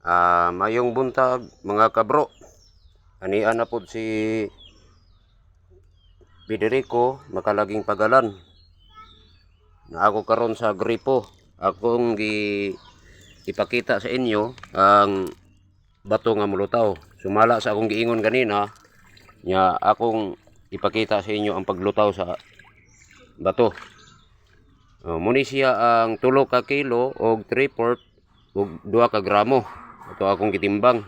Mayong buntag mga kabro. Anian na po si Federico makalaging pagalan. Na ako karon sa gripo. Akong ipakita sa inyo ang bato nga mulutaw. Sumala sa akong giingon kanina, nya akong ipakita sa inyo ang paglutaw sa bato. Muni siya ang 3 ka kilo og 3/4 og 2 ka gramo. Ito akong gitimbang.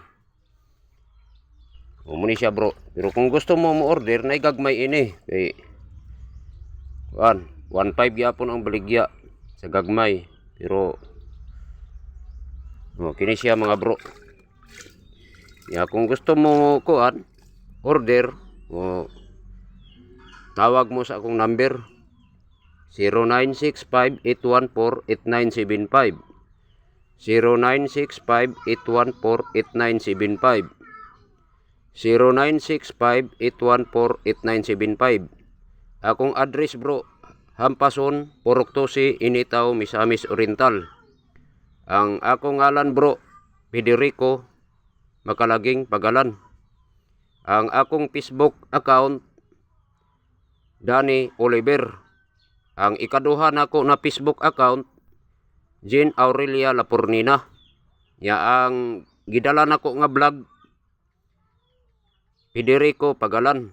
Muni siya bro. Pero kung gusto mo order, na gagmay ini. Kay 1.5 yapon ang baligya sa gagmay. Pero kini siya mga bro. Ya, kung gusto mo order, tawag mo sa akong number 0965-814-8975 0965-814-8975 0965-814-8975. Akong address bro, Hampason, Purok 12, Initaw, Misamis Oriental. Ang akong ngalan bro, Federico Makalaging Pagalan. Ang akong Facebook account, Danny Oliver. Ang ikaduha nako na Facebook account, Jean Aurelia Lapornina. Ya, ang gidala nako nga vlog, Federico Pagalan.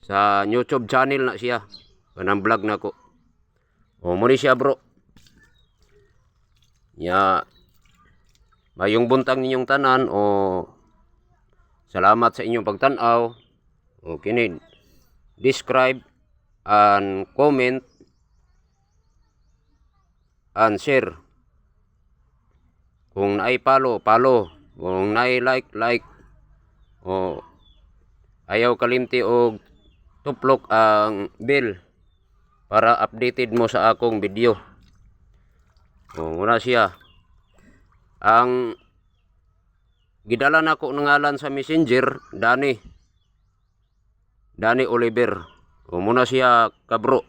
Sa YouTube channel na siya. Kanang vlog nako. Muni siya bro. Ya, mayong buntag ninyong tanan. Salamat sa inyong pagtanaw. Kini describe and comment and share. Kung naay follow. Kung naay like. Ayaw kalimti og tuplok ang bell para updated mo sa akong video. Muna siya. Ang gidala nako ng ngalan sa Messenger, Danny Oliver. Muna siya kabro.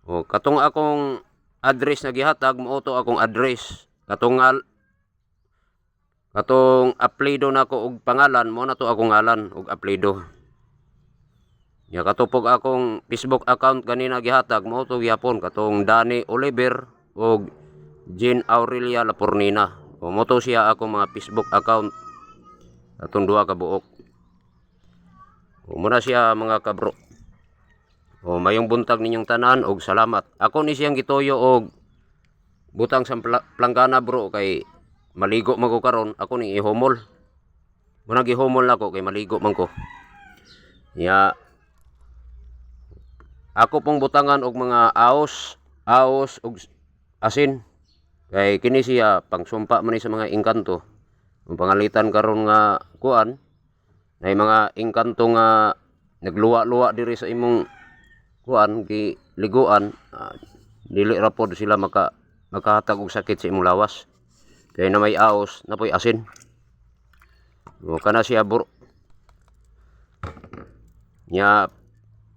Katong akong address na gihatag, mo to akong address. Katong apelyido nako og pangalan, mo na to akong ngalan og apelyido. Ya, katupog akong Facebook account kanina gihatag, mo to gyapon katong Danny Oliver og Jean Aurelia Lapornina. Mo to siya akong mga Facebook account. Atong 2 ka buok. Muna siya mga kabro. Mayong buntag ninyong tanan og salamat. Ako ni siyang gitoyo og butang sa planggana bro, kay maligo man ko karon. Ako ni ihumol. Muna gihumol nako kay maligo man ko. Ya, ako pong butangan og mga aos og asin. Kay kini siya pangsumpa man sa mga engkanto. Ang pangalitan karon nga na mga engkanto nga nagluwa-luwa diri sa imong giliguan, dili ra pod sila makahatag og sakit sa imong lawas. Kay na may aos, napoy asin. Kana siya bro. Nya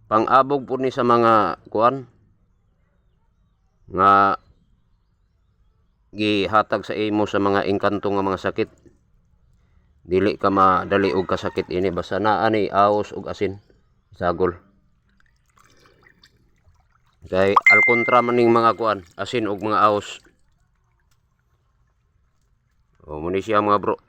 pang-abog po ni sa mga nga gihatag sa imo sa mga engkanto nga mga sakit. Dili ka madali og kasakit ini basta naa ni aos og asin sagol. Kay al kontra maning mga asin og mga aos. Muni siya mga bro.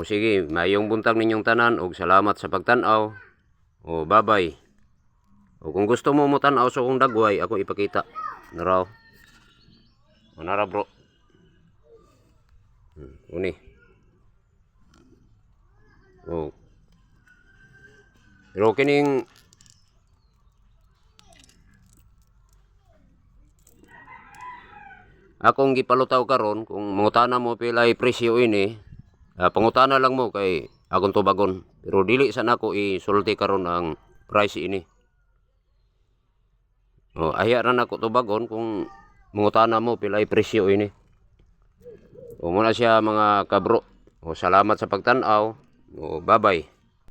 Sige, mayong buntag ninyong tanan og salamat sa pagtan-aw. Bye-bye. Kung gusto mo tan-aw sa kong dagway, ako ipakita. Naraw. Nara bro. Uni. Pero kining akong gipalutaw karon, kung mangutana mo pilay presyo ini, pangutana lang mo kay akong tubagon. Pero dili sa nako isulti karon ang price ini. Ahya ra nako tubagon kung mangutana mo pilay presyo ini. Muna siya mga kabro. Salamat sa pagtanaw. Bye-bye.